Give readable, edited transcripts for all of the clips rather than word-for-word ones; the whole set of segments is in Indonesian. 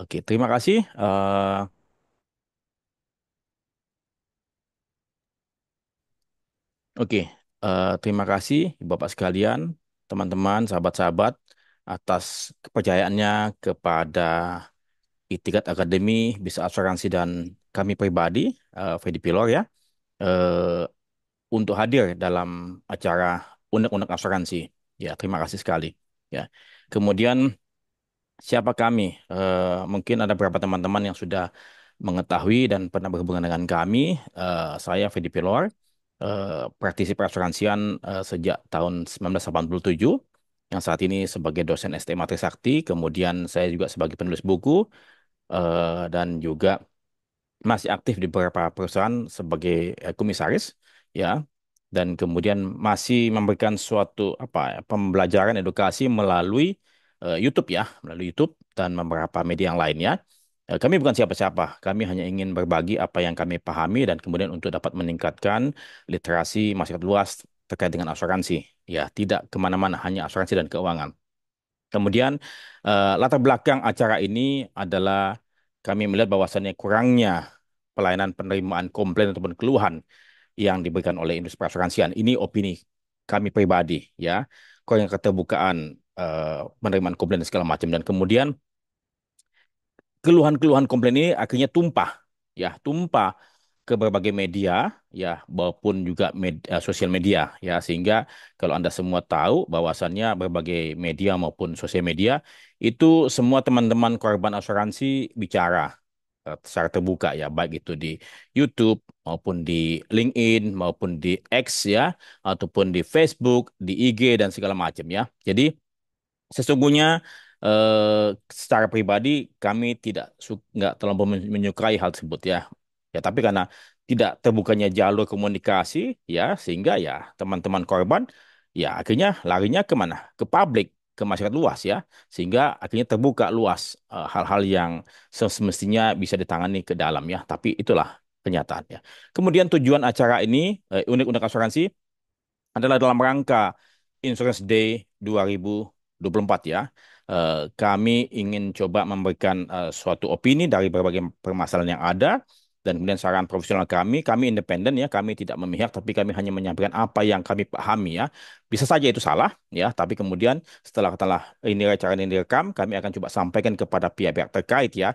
Oke, terima kasih. Oke, terima kasih Bapak sekalian, teman-teman, sahabat-sahabat, atas kepercayaannya kepada Itikat Akademi Bisa Asuransi dan kami pribadi, Fedi Pilor ya, eh, untuk hadir dalam acara Undang-Undang Asuransi. Ya, terima kasih sekali. Ya, kemudian siapa kami? Mungkin ada beberapa teman-teman yang sudah mengetahui dan pernah berhubungan dengan kami. Saya Fedi Pilor, praktisi perasuransian sejak tahun 1987, yang saat ini sebagai dosen STM Trisakti. Kemudian saya juga sebagai penulis buku dan juga masih aktif di beberapa perusahaan sebagai komisaris, ya, dan kemudian masih memberikan suatu pembelajaran edukasi melalui YouTube ya, melalui YouTube dan beberapa media yang lainnya. Kami bukan siapa-siapa, kami hanya ingin berbagi apa yang kami pahami dan kemudian untuk dapat meningkatkan literasi masyarakat luas terkait dengan asuransi. Ya, tidak kemana-mana, hanya asuransi dan keuangan. Kemudian latar belakang acara ini adalah kami melihat bahwasannya kurangnya pelayanan penerimaan komplain ataupun keluhan yang diberikan oleh industri perasuransian. Ini opini kami pribadi ya. Kurangnya keterbukaan penerimaan komplain dan segala macam, dan kemudian keluhan-keluhan komplain ini akhirnya tumpah ya, tumpah ke berbagai media ya, maupun juga sosial media ya, sehingga kalau Anda semua tahu bahwasannya berbagai media maupun sosial media itu semua teman-teman korban asuransi bicara secara terbuka ya, baik itu di YouTube maupun di LinkedIn maupun di X ya, ataupun di Facebook, di IG dan segala macam ya. Jadi sesungguhnya secara pribadi kami tidak nggak terlalu menyukai hal tersebut ya. Ya, tapi karena tidak terbukanya jalur komunikasi ya, sehingga ya teman-teman korban ya akhirnya larinya kemana? Ke publik, ke masyarakat luas ya, sehingga akhirnya terbuka luas hal-hal yang semestinya bisa ditangani ke dalam ya. Tapi itulah kenyataannya. Kemudian tujuan acara ini, unik-unik asuransi, adalah dalam rangka Insurance Day 2024 ya. Kami ingin coba memberikan suatu opini dari berbagai permasalahan yang ada, dan kemudian saran profesional kami independen ya, kami tidak memihak, tapi kami hanya menyampaikan apa yang kami pahami ya. Bisa saja itu salah ya, tapi kemudian setelah ini acara ini direkam, kami akan coba sampaikan kepada pihak-pihak terkait ya.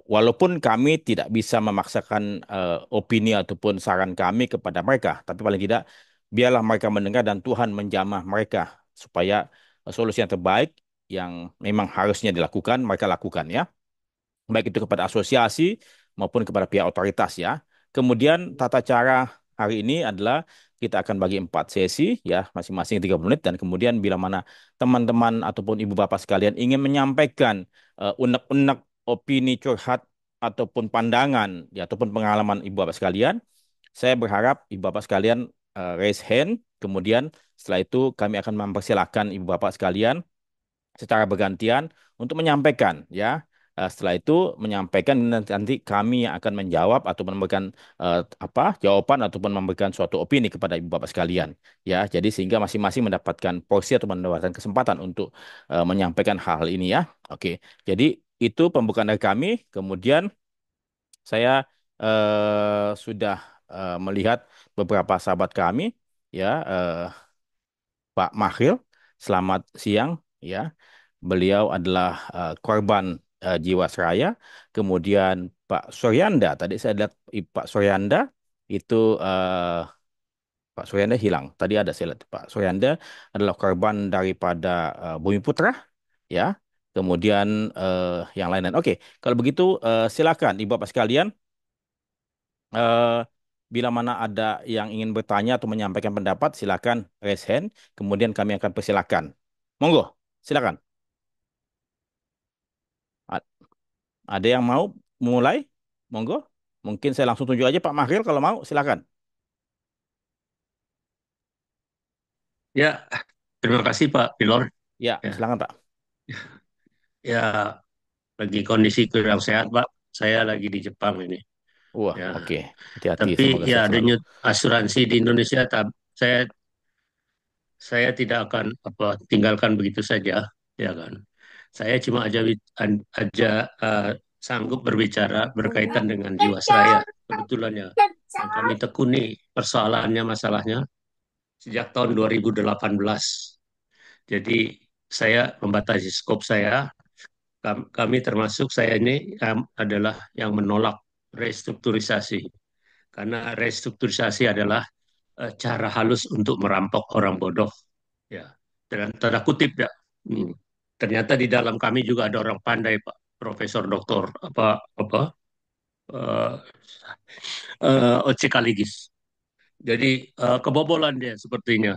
Walaupun kami tidak bisa memaksakan opini ataupun saran kami kepada mereka, tapi paling tidak biarlah mereka mendengar dan Tuhan menjamah mereka supaya solusi yang terbaik yang memang harusnya dilakukan mereka lakukan ya, baik itu kepada asosiasi maupun kepada pihak otoritas ya. Kemudian tata cara hari ini adalah kita akan bagi 4 sesi ya, masing-masing 30 menit, dan kemudian bila mana teman-teman ataupun ibu bapak sekalian ingin menyampaikan unek-unek opini curhat ataupun pandangan ya, ataupun pengalaman ibu bapak sekalian, saya berharap ibu bapak sekalian raise hand, kemudian setelah itu kami akan mempersilahkan ibu bapak sekalian secara bergantian untuk menyampaikan ya. Setelah itu menyampaikan, nanti kami yang akan menjawab atau memberikan jawaban ataupun memberikan suatu opini kepada ibu bapak sekalian ya. Jadi sehingga masing-masing mendapatkan porsi atau mendapatkan kesempatan untuk menyampaikan hal-hal ini ya. Oke. Jadi itu pembukaan dari kami. Kemudian saya sudah melihat beberapa sahabat kami ya, Pak Mahril, selamat siang ya. Beliau adalah korban Jiwasraya. Kemudian Pak Suryanda, tadi saya lihat Pak Suryanda itu Pak Suryanda hilang. Tadi ada saya lihat Pak Suryanda adalah korban daripada Bumi Putra ya. Kemudian yang lain-lain. Oke, kalau begitu silakan Ibu Bapak sekalian, eh, bila mana ada yang ingin bertanya atau menyampaikan pendapat, silakan raise hand. Kemudian kami akan persilakan. Monggo, silakan. A- Ada yang mau mulai? Monggo. Mungkin saya langsung tunjuk aja Pak Mahril kalau mau, silakan. Ya, terima kasih Pak Pilor. Ya, Ya, silakan Pak. ya lagi kondisi kurang sehat Pak. Saya lagi di Jepang ini. Wah, Ya, oke. Hati-hati, tapi semoga ya sehat selalu. denyut asuransi di Indonesia, saya saya tidak akan tinggalkan begitu saja, ya kan. Saya cuma aja sanggup berbicara berkaitan dengan Jiwasraya. Kebetulan ya, yang kami tekuni persoalannya, masalahnya sejak tahun 2018. Jadi saya membatasi skop saya. Kami termasuk saya ini adalah yang menolak restrukturisasi. Karena restrukturisasi adalah cara halus untuk merampok orang bodoh. Ya, dengan tanda kutip ya. Hmm. Ternyata di dalam kami juga ada orang pandai, Pak, Profesor Doktor apa eh, OC Kaligis. Jadi kebobolan dia sepertinya.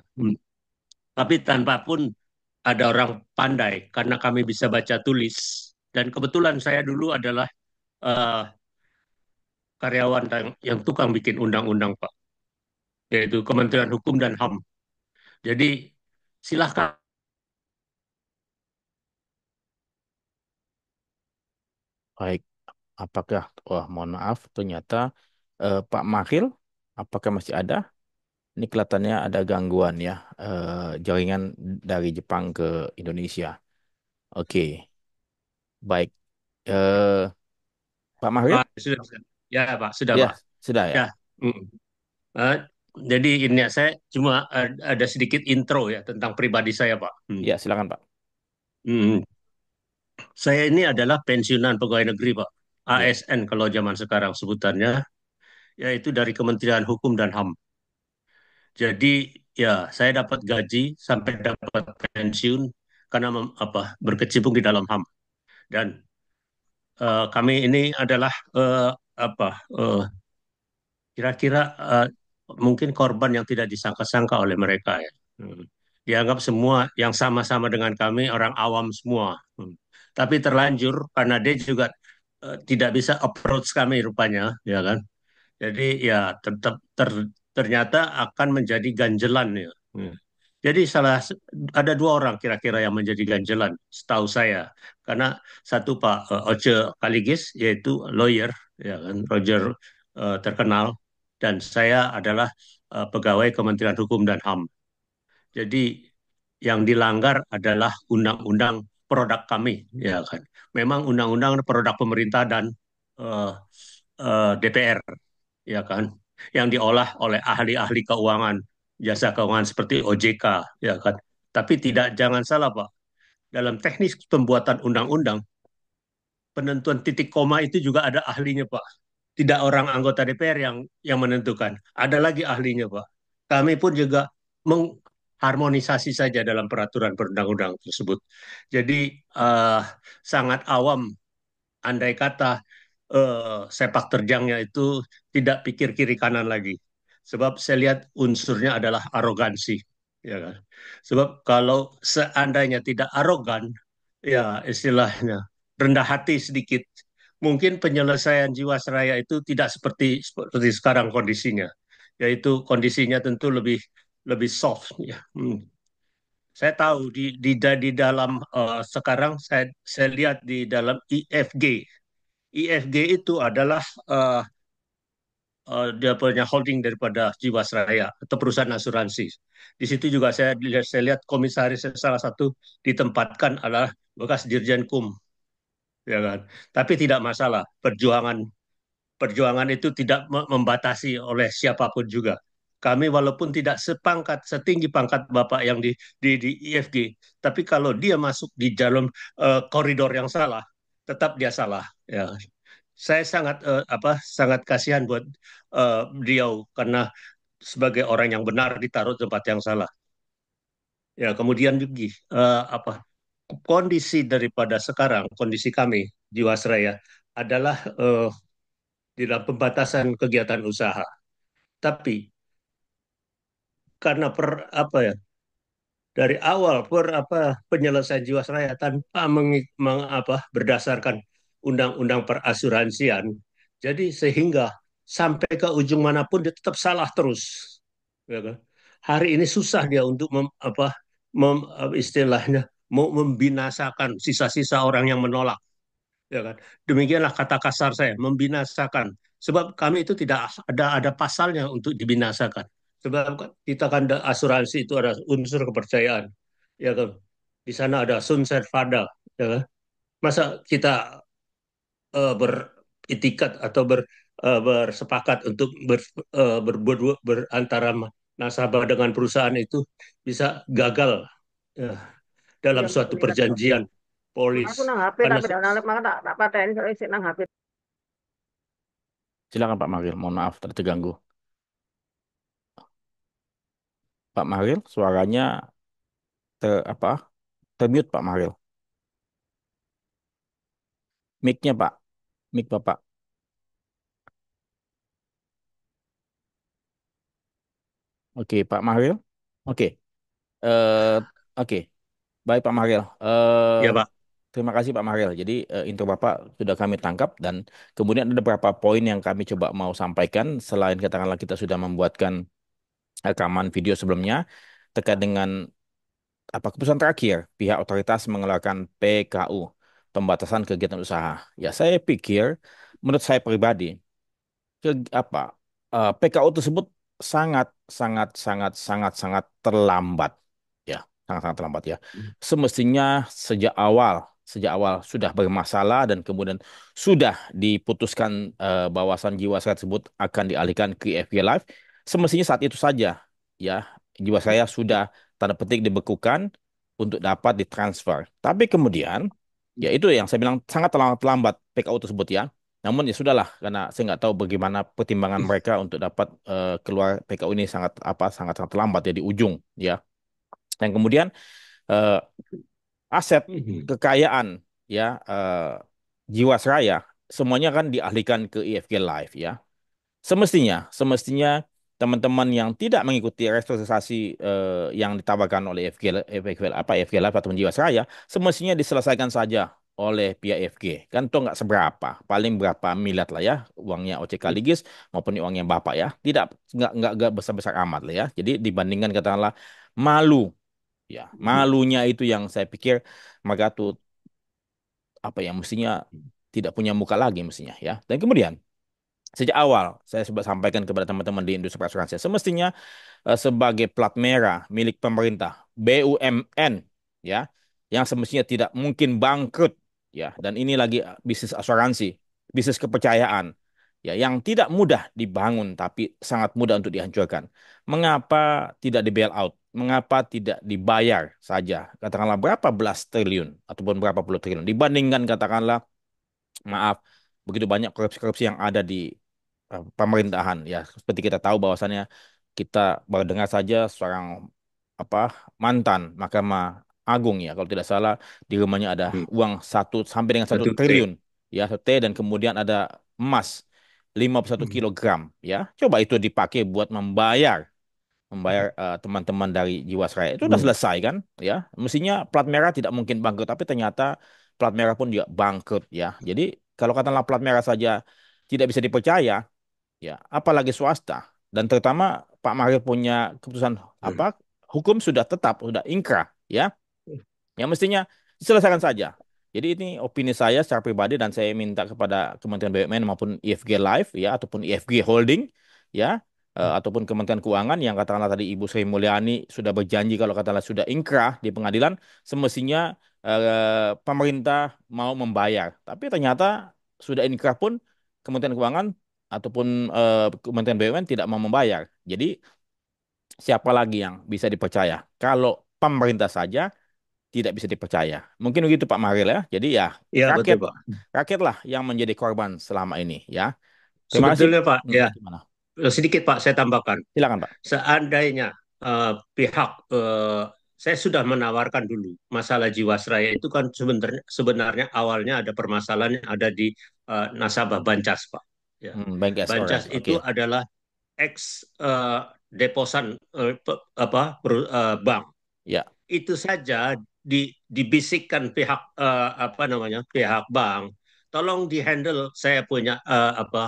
Tapi tanpa pun ada orang pandai karena kami bisa baca tulis. Dan kebetulan saya dulu adalah eh, karyawan yang tukang bikin undang-undang, Pak, yaitu Kementerian Hukum dan HAM. Jadi silahkan. Baik, apakah, wah mohon maaf, ternyata Pak Mahil, apakah masih ada? Ini kelihatannya ada gangguan ya, jaringan dari Jepang ke Indonesia. Oke, baik. Eh, Pak Mahil? Sudah. Ya, Pak, sudah, Ya, Pak. sudah ya. Ya. Mm. Eh, jadi ini saya cuma ada sedikit intro ya tentang pribadi saya, Pak. Ya, silakan Pak. Hmm. Saya ini adalah pensiunan pegawai negeri, Pak. Ya, ASN kalau zaman sekarang sebutannya, yaitu dari Kementerian Hukum dan HAM. Jadi ya saya dapat gaji sampai dapat pensiun karena berkecimpung di dalam HAM. Dan kami ini adalah apa eh, kira-kira mungkin korban yang tidak disangka-sangka oleh mereka ya. Hmm. Dianggap semua yang sama-sama dengan kami orang awam semua. Tapi terlanjur karena dia juga tidak bisa approach kami rupanya, ya kan. Jadi ya tetap ternyata akan menjadi ganjelan ya. Jadi ada dua orang kira-kira yang menjadi ganjelan, setahu saya. Karena satu Pak Oce Kaligis, yaitu lawyer, ya kan, Roger terkenal, dan saya adalah pegawai Kementerian Hukum dan HAM. Jadi yang dilanggar adalah undang-undang produk kami, ya kan. Memang undang-undang produk pemerintah dan eh, DPR, ya kan, yang diolah oleh ahli-ahli keuangan, jasa keuangan seperti OJK, ya kan. Tapi tidak, jangan salah Pak, dalam teknis pembuatan undang-undang, penentuan titik koma itu juga ada ahlinya Pak. Tidak orang anggota DPR yang menentukan, ada lagi ahlinya Pak. Kami pun juga mengharmonisasi saja dalam peraturan perundang-undang tersebut. Jadi uh, sangat awam, andai kata sepak terjangnya itu tidak pikir kiri kanan lagi. Sebab saya lihat unsurnya adalah arogansi, ya kan? Sebab kalau seandainya tidak arogan, ya istilahnya rendah hati sedikit, mungkin penyelesaian Jiwasraya itu tidak seperti sekarang kondisinya, yaitu kondisinya tentu lebih lebih soft, ya. Saya tahu di dalam sekarang saya lihat di dalam IFG. IFG itu adalah uh, dia punya holding daripada Jiwasraya atau perusahaan asuransi. Di situ juga saya lihat komisaris salah satu ditempatkan adalah bekas Dirjen Kum, ya kan. Tapi tidak masalah, perjuangan perjuangan itu tidak membatasi oleh siapapun juga. Kami walaupun tidak setinggi pangkat Bapak yang di IFG, tapi kalau dia masuk di dalam koridor yang salah, tetap dia salah. Ya, saya sangat kasihan buat beliau karena sebagai orang yang benar ditaruh tempat yang salah. Ya, kemudian juga apa kondisi daripada sekarang, kondisi kami Jiwasraya adalah di dalam pembatasan kegiatan usaha. Tapi karena apa ya, dari awal penyelesaian Jiwasraya tanpa berdasarkan undang-undang perasuransian, jadi sehingga sampai ke ujung manapun dia tetap salah terus, ya kan? Hari ini susah dia untuk istilahnya mau membinasakan sisa-sisa orang yang menolak, ya kan? Demikianlah kata kasar saya, membinasakan. Sebab kami itu tidak ada pasalnya untuk dibinasakan. Sebab kita kan asuransi itu ada unsur kepercayaan, ya kan? di sana ada sunset fada, ya kan? Masa kita beritikat atau bersepakat untuk berantara nasabah dengan perusahaan itu bisa gagal ya, Iya dalam betul suatu ya. perjanjian Aku polis nang HP karena tapi dak nang maka tak pateni soalnya isi nang HP. Silakan Pak Mahril, mohon maaf tadi terganggu. Pak Mahril, suaranya apa? Termute Pak Mahril. Mic-nya Pak, mic Bapak. Oke, Pak Mahril. Oke, eh, oke, baik Pak Mahril. ya Pak. Terima kasih Pak Mahril. Jadi intro Bapak sudah kami tangkap dan kemudian ada beberapa poin yang kami coba mau sampaikan selain katakanlah kita sudah membuatkan rekaman video sebelumnya terkait dengan apa keputusan terakhir pihak otoritas mengeluarkan PKU, pembatasan kegiatan usaha. Ya, saya pikir menurut saya pribadi ke apa PKU tersebut sangat sangat sangat sangat sangat terlambat, ya, sangat sangat terlambat ya. Semestinya sejak awal sudah bermasalah dan kemudian sudah diputuskan bahwasan Jiwasraya tersebut akan dialihkan ke IFG Live. Semestinya saat itu saja ya Jiwasraya sudah tanda petik dibekukan untuk dapat ditransfer. Tapi kemudian ya itu yang saya bilang sangat terlambat PKU tersebut ya. Namun ya sudahlah, karena saya nggak tahu bagaimana pertimbangan mereka untuk dapat keluar PKU ini sangat sangat sangat lambat ya di ujung ya. Dan kemudian eh, aset kekayaan ya Jiwasraya semuanya kan dialihkan ke IFG Live ya. Semestinya teman-teman yang tidak mengikuti restrukturisasi yang ditawarkan oleh IFG Live ataupun Jiwasraya semestinya diselesaikan saja oleh pihak IFG. Kan itu nggak seberapa, paling berapa miliar lah ya uangnya OCK Ligis maupun uangnya Bapak ya. Nggak besar-besar amat lah ya. Jadi dibandingkan katakanlah malu ya, malunya itu yang saya pikir mereka tuh apa ya mestinya tidak punya muka lagi mestinya ya. Dan kemudian sejak awal saya sudah sampaikan kepada teman-teman di industri asuransi semestinya sebagai plat merah milik pemerintah BUMN ya yang semestinya tidak mungkin bangkrut ya dan ini lagi bisnis asuransi bisnis kepercayaan ya yang tidak mudah dibangun tapi sangat mudah untuk dihancurkan. Mengapa tidak di bail out, mengapa tidak dibayar saja katakanlah berapa belas triliun ataupun berapa puluh triliun dibandingkan katakanlah maaf begitu banyak korupsi-korupsi yang ada di pemerintahan ya seperti kita tahu bahwasannya kita baru dengar saja seorang apa mantan Mahkamah Agung ya kalau tidak salah di rumahnya ada uang 1 sampai dengan 1 triliun 1T. ya 1 T dan kemudian ada emas 51 kilogram ya coba itu dipakai buat membayar membayar teman-teman dari Jiwasraya itu udah selesai kan ya mestinya plat merah tidak mungkin bangkrut tapi ternyata plat merah pun juga bangkrut ya jadi kalau katakanlah plat merah saja tidak bisa dipercaya ya apalagi swasta dan terutama Pak Mario punya keputusan apa hukum sudah tetap sudah ingkrah ya yang mestinya diselesaikan saja. Jadi ini opini saya secara pribadi dan saya minta kepada Kementerian BUMN maupun IFG Live ya ataupun IFG Holding ya ataupun Kementerian Keuangan yang katakanlah tadi Ibu Sri Mulyani sudah berjanji kalau katakanlah sudah ingkrah di pengadilan semestinya pemerintah mau membayar. Tapi ternyata sudah ingkrah pun Kementerian Keuangan ataupun Kementerian BUMN tidak mau membayar. Jadi siapa lagi yang bisa dipercaya? Kalau pemerintah saja tidak bisa dipercaya. Mungkin begitu Pak Mahril ya. Jadi ya Ya betul rakyat Pak. rakyatlah yang menjadi korban selama ini ya. Terima kasih. Sebetulnya Pak, ya Gimana? sedikit Pak saya tambahkan. Silakan Pak. Seandainya pihak saya sudah menawarkan dulu masalah Jiwasraya itu kan sebenarnya awalnya ada permasalahan yang ada di nasabah Bancas Pak. Ya. Bank Bancas Orange. itu Oke. adalah ex deposan bank. Ya. Itu saja dibisikkan pihak apa namanya pihak bank, tolong dihandle saya punya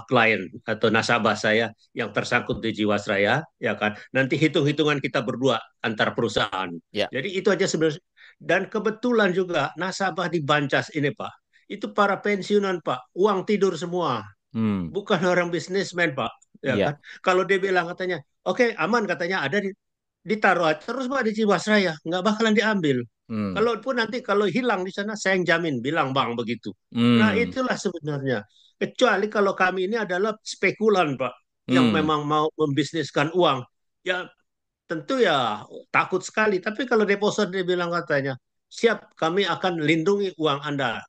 klien atau nasabah saya yang tersangkut di Jiwasraya ya kan nanti hitung-hitungan kita berdua antar perusahaan. Ya. Jadi itu aja sebenarnya dan kebetulan juga nasabah di Bancas ini Pak itu para pensiunan Pak uang tidur semua Hmm. bukan orang bisnismen Pak ya Ya. kan kalau dia bilang katanya oke, aman katanya ada ditaruh aja terus Pak di Jiwasraya, nggak bakalan diambil. Hmm. Kalaupun nanti kalau hilang di sana, saya yang jamin, bilang Bang begitu. Nah, Hmm. itulah sebenarnya. Kecuali kalau kami ini adalah spekulan, Pak, yang Hmm. memang mau membisniskan uang. Ya, tentu ya takut sekali. Tapi kalau deposit dia bilang katanya, siap kami akan lindungi uang Anda.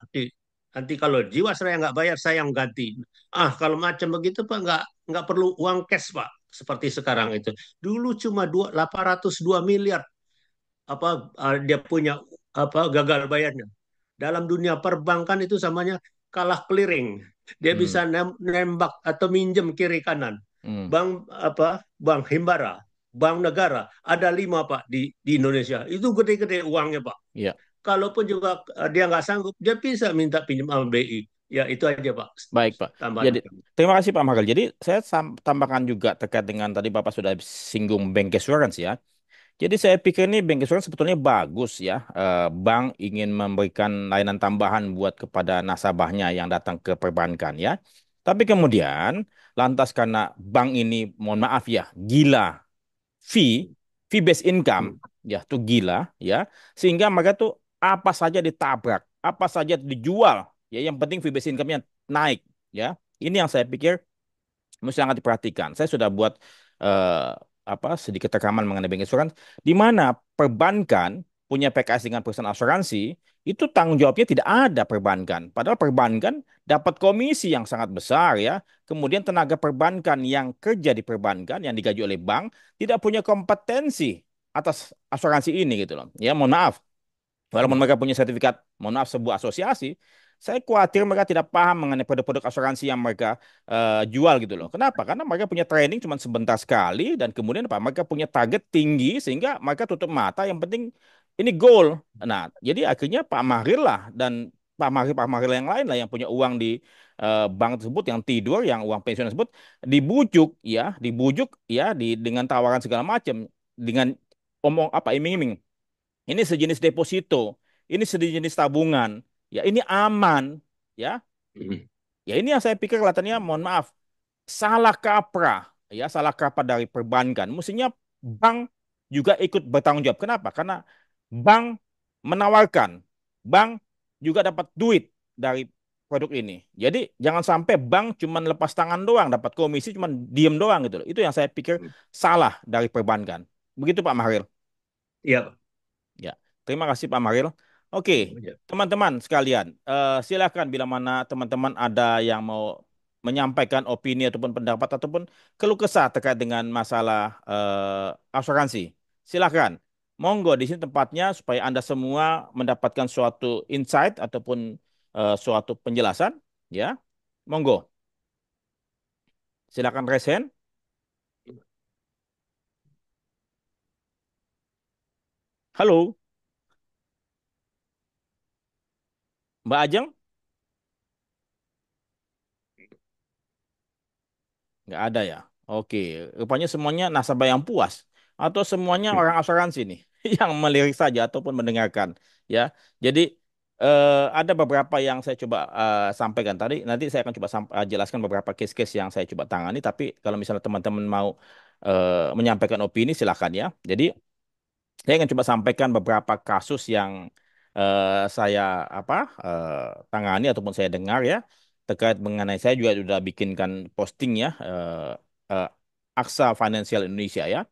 Nanti kalau Jiwasraya nggak bayar, saya yang ganti. Ah, kalau macam begitu Pak, nggak perlu uang cash Pak. Seperti sekarang itu. Dulu cuma 802 miliar apa dia punya apa gagal bayarnya. Dalam dunia perbankan itu samanya kalah clearing. Dia bisa Hmm. nembak atau minjem kiri kanan. Hmm. Bank Himbara, bank negara ada 5 Pak di Indonesia. Itu gede-gede uangnya Pak. Ya, Kalaupun juga dia nggak sanggup, dia bisa minta pinjam sama BI. Ya itu aja Pak. baik Pak. Tambahan. Jadi terima kasih Pak Mahal. Jadi saya tambahkan juga terkait dengan tadi Bapak sudah singgung bancassurance ya. Jadi saya pikir ini bancassurance sebetulnya bagus ya. Bank ingin memberikan layanan tambahan buat kepada nasabahnya yang datang ke perbankan ya. Tapi kemudian lantas karena bank ini mohon maaf ya gila fee, fee based income, ya tuh gila, ya, sehingga mereka tuh apa saja ditabrak, apa saja dijual, ya, yang penting fee based income-nya naik, ya. Ini yang saya pikir mesti sangat diperhatikan. Saya sudah buat eh, apa sedikit rekaman mengenai bank insurance, di mana perbankan punya PKS dengan perusahaan asuransi, itu tanggung jawabnya tidak ada perbankan. Padahal perbankan dapat komisi yang sangat besar ya. Kemudian tenaga perbankan yang kerja di perbankan yang digaji oleh bank tidak punya kompetensi atas asuransi ini gitu loh. Ya, mohon maaf. Walaupun mereka punya sertifikat, mohon maaf, sebuah asosiasi, saya khawatir mereka tidak paham mengenai produk-produk asuransi yang mereka jual gitu loh. Kenapa? Karena mereka punya training cuma sebentar sekali dan kemudian apa? Mereka punya target tinggi sehingga mereka tutup mata. Yang penting ini goal. Nah, jadi akhirnya Pak Mahir lah dan Pak Mahir yang lain lah yang punya uang di bank tersebut, yang tidur, yang uang pensiun tersebut dibujuk ya, dengan tawaran segala macam, dengan omong apa iming-iming. Ini sejenis deposito, ini sejenis tabungan, ya ini aman, ya. Ya ini yang saya pikir kelihatannya, mohon maaf, salah kaprah, ya salah kaprah dari perbankan. Mestinya bank juga ikut bertanggung jawab. Kenapa? Karena bank menawarkan, bank juga dapat duit dari produk ini. Jadi jangan sampai bank cuma lepas tangan doang, dapat komisi cuma diem doang gitu loh. Itu yang saya pikir salah dari perbankan. Begitu Pak Mahril. Ya. Ya, terima kasih Pak Maril. Oke, teman-teman sekalian, silakan bila mana teman-teman ada yang mau menyampaikan opini ataupun pendapat ataupun keluh kesah terkait dengan masalah asuransi. Silakan. Monggo di sini tempatnya supaya Anda semua mendapatkan suatu insight ataupun suatu penjelasan, ya. Monggo. Silakan resen. Halo, Mbak Ajeng? Nggak ada ya. Oke, rupanya semuanya nasabah yang puas atau semuanya orang asuransi nih yang melirik saja ataupun mendengarkan ya. Jadi ada beberapa yang saya coba sampaikan tadi. Nanti saya akan coba jelaskan beberapa case-case yang saya coba tangani. Tapi kalau misalnya teman-teman mau menyampaikan opini silakan ya. Jadi saya akan coba sampaikan beberapa kasus yang saya apa tangani ataupun saya dengar ya terkait mengenai, saya juga sudah bikinkan posting ya, eh, Aksa Financial Indonesia ya.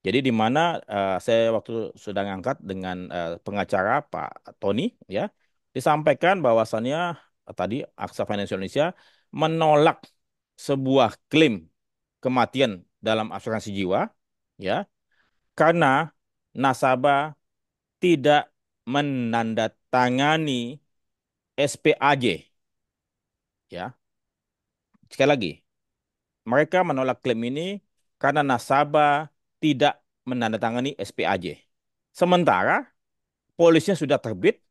Jadi di mana saya waktu sudah ngangkat dengan pengacara Pak Tony ya, disampaikan bahwasannya tadi Aksa Financial Indonesia menolak sebuah klaim kematian dalam asuransi jiwa ya, karena nasabah tidak menandatangani SPAJ ya. Sekali lagi, mereka menolak klaim ini karena nasabah tidak menandatangani SPAJ. Sementara polisnya sudah terbit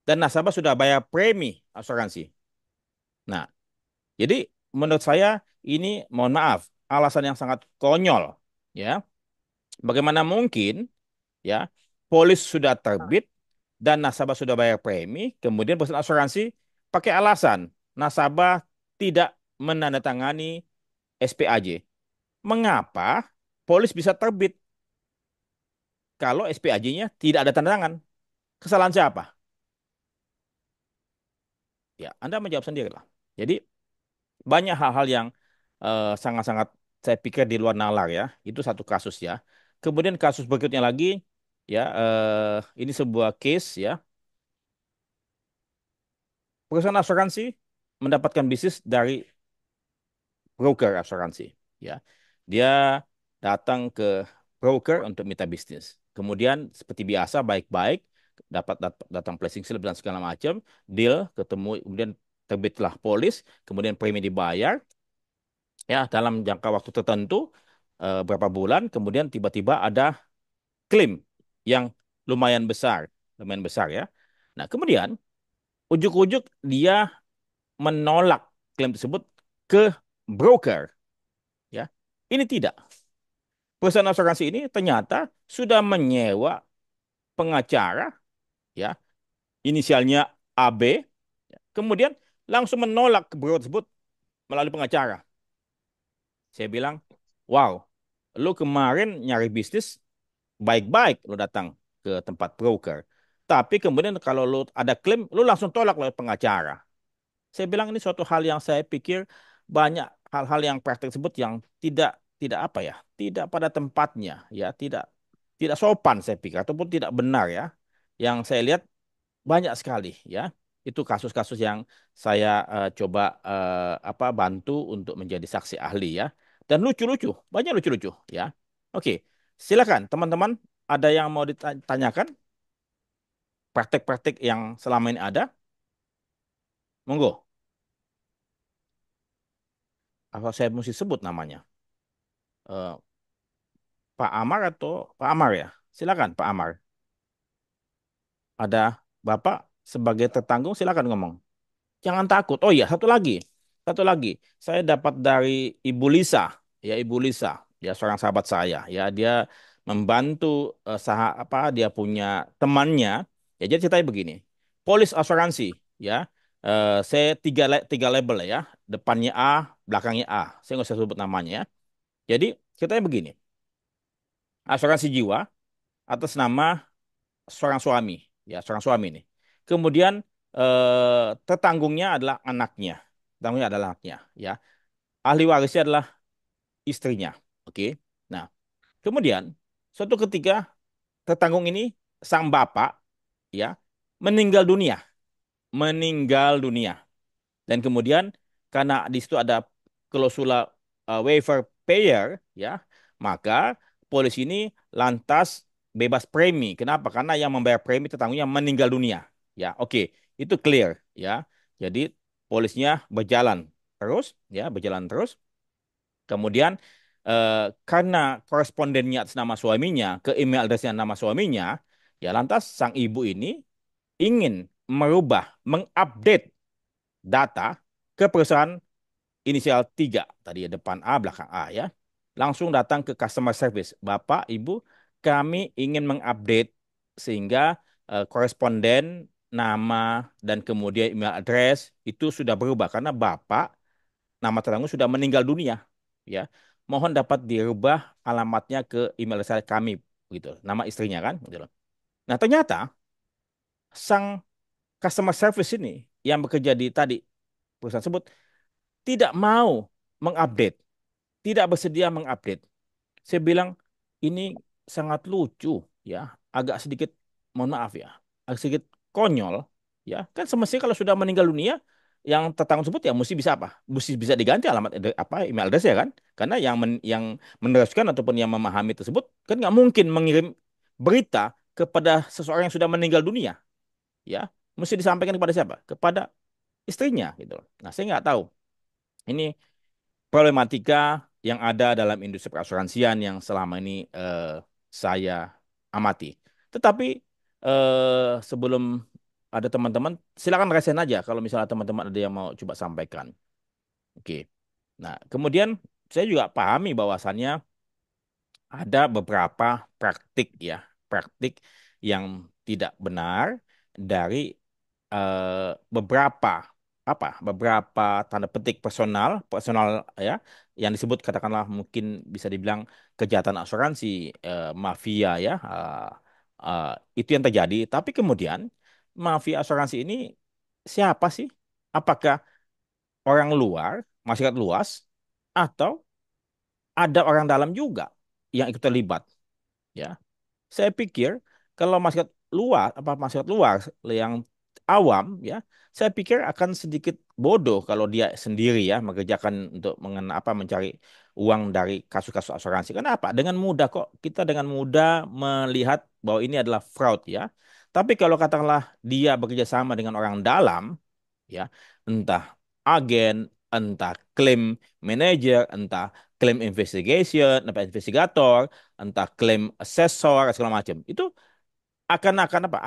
dan nasabah sudah bayar premi asuransi. Nah, jadi menurut saya ini, mohon maaf, alasan yang sangat konyol ya. Bagaimana mungkin ya, polis sudah terbit dan nasabah sudah bayar premi, kemudian perusahaan asuransi pakai alasan nasabah tidak menandatangani SPAJ. Mengapa polis bisa terbit kalau SPAJ-nya tidak ada tanda tangan. Kesalahan siapa? Ya, Anda menjawab sendiri lah. Jadi banyak hal-hal yang sangat-sangat saya pikir di luar nalar ya. Itu satu kasus ya. Kemudian kasus berikutnya lagi ya, ini sebuah case ya. Perusahaan asuransi mendapatkan bisnis dari broker asuransi ya. Dia datang ke broker untuk minta bisnis. Kemudian seperti biasa baik-baik datang placing slip dan segala macam, deal ketemu, kemudian terbitlah polis, kemudian premi dibayar ya dalam jangka waktu tertentu, berapa bulan, kemudian tiba-tiba ada klaim yang lumayan besar, lumayan besar ya. Nah, kemudian ujuk-ujuk dia menolak klaim tersebut ke broker ya. Ini tidak. Perusahaan asuransi ini ternyata sudah menyewa pengacara ya, inisialnya AB, kemudian langsung menolak ke broker tersebut melalui pengacara. Saya bilang, wow, lu kemarin nyari bisnis baik-baik, lu datang ke tempat broker. Tapi kemudian kalau lu ada klaim, lu langsung tolak lewat pengacara. Saya bilang ini suatu hal yang saya pikir banyak hal-hal yang praktek tersebut yang tidak tidak apa ya, tidak pada tempatnya ya, tidak tidak sopan saya pikir ataupun tidak benar ya. Yang saya lihat banyak sekali ya. Itu kasus-kasus yang saya coba bantu untuk menjadi saksi ahli ya. Dan lucu-lucu, banyak lucu-lucu ya. Oke, silakan teman-teman, ada yang mau ditanyakan praktek-praktek yang selama ini ada? Monggo. Apa saya mesti sebut namanya? Eh, Pak Amar atau Pak Amar ya? Silakan Pak Amar. Ada Bapak sebagai tetanggung silakan ngomong. Jangan takut. Oh iya, satu lagi. Satu lagi. Saya dapat dari Ibu Lisa, ya Ibu Lisa, ya seorang sahabat saya, ya dia membantu dia punya temannya. Ya jadi ceritanya begini. Polis asuransi, ya. Saya tiga label ya, depannya A, belakangnya A. Saya nggak usah sebut namanya ya. Jadi ceritanya begini. Asuransi jiwa atas nama seorang suami, ya seorang suami nih. Kemudian tetanggungnya adalah anaknya, tetanggungnya adalah anaknya, ya. Ahli warisnya adalah istrinya, oke. Nah, kemudian suatu ketika tetanggung ini sang bapak, ya, meninggal dunia, meninggal dunia. Dan kemudian karena di situ ada klausula waiver payer, ya, maka polisi ini lantas bebas premi. Kenapa? Karena yang membayar premi tetangganya meninggal dunia. Ya, oke, itu clear, ya. Jadi polisnya berjalan terus, ya, berjalan terus. Kemudian karena korespondennya atas nama suaminya ke email addressnya nama suaminya, ya lantas sang ibu ini ingin merubah, mengupdate data ke perusahaan inisial 3 tadi ya, depan A belakang A ya. Langsung datang ke customer service. Bapak, Ibu, kami ingin mengupdate sehingga koresponden nama dan kemudian email address itu sudah berubah karena Bapak nama tertanggung sudah meninggal dunia ya. Mohon dapat dirubah alamatnya ke email address kami gitu. Nama istrinya kan gitu loh. Nah, ternyata sang customer service ini yang bekerja di tadi perusahaan tersebut tidak mau mengupdate, tidak bersedia mengupdate. Saya bilang ini sangat lucu ya, agak sedikit mohon maaf ya, agak sedikit konyol ya. Kan semestinya kalau sudah meninggal dunia yang tetangga tersebut ya mesti bisa apa? Mesti bisa diganti alamat email address ya kan? Karena yang meneruskan ataupun yang memahami tersebut kan nggak mungkin mengirim berita kepada seseorang yang sudah meninggal dunia ya. Mesti disampaikan kepada siapa? Kepada istrinya gitu. Nah, saya nggak tahu. Ini problematika yang ada dalam industri perasuransian yang selama ini saya amati. Tetapi sebelum ada teman-teman, silakan resen aja kalau misalnya teman-teman ada yang mau coba sampaikan. Oke. Nah, kemudian saya juga pahami bahwasannya ada beberapa praktik ya, praktik yang tidak benar dari beberapa. beberapa tanda petik personal personal ya yang disebut katakanlah mungkin bisa dibilang kejahatan asuransi, mafia ya, eh, itu yang terjadi. Tapi kemudian mafia asuransi ini siapa sih? Apakah orang luar, masyarakat luas, atau ada orang dalam juga yang ikut terlibat? Ya, saya pikir kalau masyarakat luar yang awam ya, saya pikir akan sedikit bodoh kalau dia sendiri ya mengerjakan untuk mencari uang dari kasus-kasus asuransi. Kenapa? Dengan mudah kok kita dengan mudah melihat bahwa ini adalah fraud ya. Tapi kalau katakanlah dia bekerja sama dengan orang dalam ya, entah agen, entah klaim manager, entah klaim investigation, entah investigator, entah klaim asesor segala macam. Itu akan apa?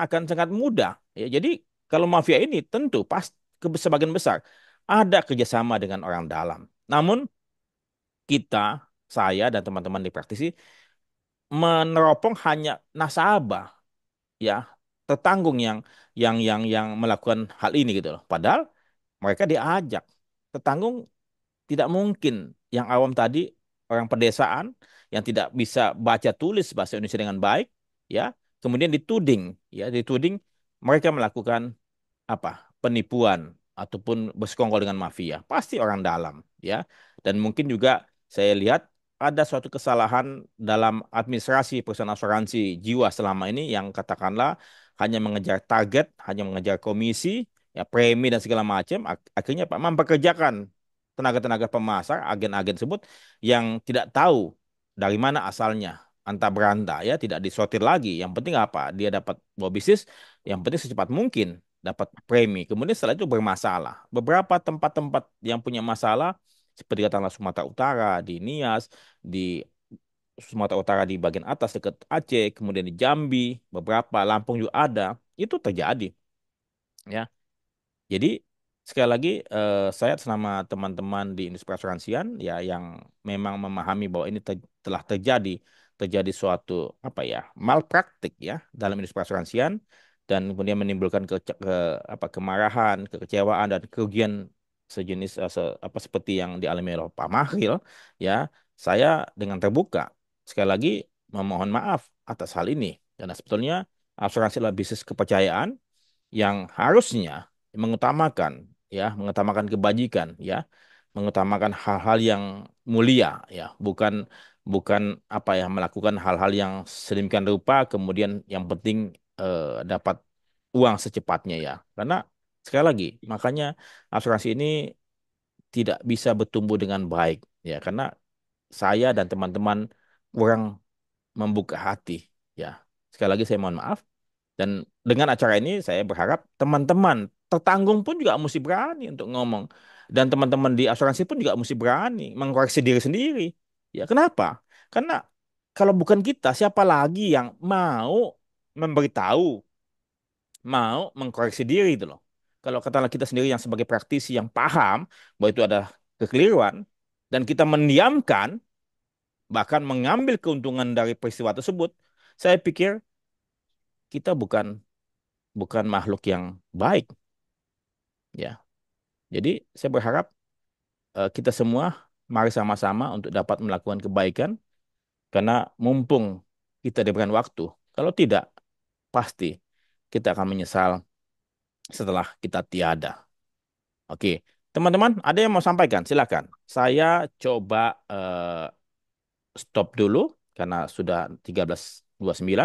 Akan sangat mudah. Ya, jadi kalau mafia ini tentu sebagian besar ada kerjasama dengan orang dalam. Namun kita, saya dan teman-teman di praktisi meneropong hanya nasabah ya tertanggung yang melakukan hal ini gitu loh. Padahal mereka diajak tertanggung. Tidak mungkin yang awam tadi, orang pedesaan yang tidak bisa baca tulis bahasa Indonesia dengan baik, ya, kemudian dituding mereka melakukan penipuan ataupun bersekongkol dengan mafia. Pasti orang dalam, ya. Dan mungkin juga saya lihat ada suatu kesalahan dalam administrasi perusahaan asuransi jiwa selama ini yang katakanlah hanya mengejar target, hanya mengejar komisi, ya premi dan segala macam, akhirnya Pak mempekerjakan tenaga-tenaga pemasar, agen-agen tersebut yang tidak tahu dari mana asalnya, antah berantah ya, tidak disortir lagi. Yang penting apa? Dia dapat bawa bisnis, yang penting secepat mungkin dapat premi. Kemudian setelah itu bermasalah. Beberapa tempat-tempat yang punya masalah seperti katakanlah Sumatera Utara, di Nias, di Sumatera Utara di bagian atas dekat Aceh, kemudian di Jambi, beberapa Lampung juga ada, itu terjadi ya. Jadi sekali lagi saya selama teman-teman di industri asuransian ya yang memang memahami bahwa ini telah terjadi suatu malpraktik ya dalam industri asuransian dan kemudian menimbulkan kemarahan, kekecewaan dan kerugian sejenis seperti yang dialami oleh Pak Mahril ya, saya dengan terbuka sekali lagi memohon maaf atas hal ini karena sebetulnya asuransi adalah bisnis kepercayaan yang harusnya mengutamakan kebajikan ya, mengutamakan hal-hal yang mulia ya, bukan bukan melakukan hal-hal yang sedemikian rupa kemudian yang penting dapat uang secepatnya ya. Karena sekali lagi, makanya asuransi ini tidak bisa bertumbuh dengan baik ya, karena saya dan teman-teman kurang membuka hati ya. Sekali lagi saya mohon maaf dan dengan acara ini saya berharap teman-teman tertanggung pun juga mesti berani untuk ngomong. Dan teman-teman di asuransi pun juga mesti berani mengkoreksi diri sendiri. Ya, kenapa? Karena kalau bukan kita, siapa lagi yang mau memberitahu, mau mengkoreksi diri itu loh. Kalau katakanlah kita sendiri yang sebagai praktisi yang paham bahwa itu ada kekeliruan dan kita mendiamkan bahkan mengambil keuntungan dari peristiwa tersebut, saya pikir kita bukan bukan makhluk yang baik ya. Jadi saya berharap kita semua mari sama-sama untuk dapat melakukan kebaikan karena mumpung kita diberikan waktu. Kalau tidak, pasti kita akan menyesal setelah kita tiada. Oke, teman-teman, ada yang mau sampaikan? Silakan. Saya coba stop dulu karena sudah 13.29.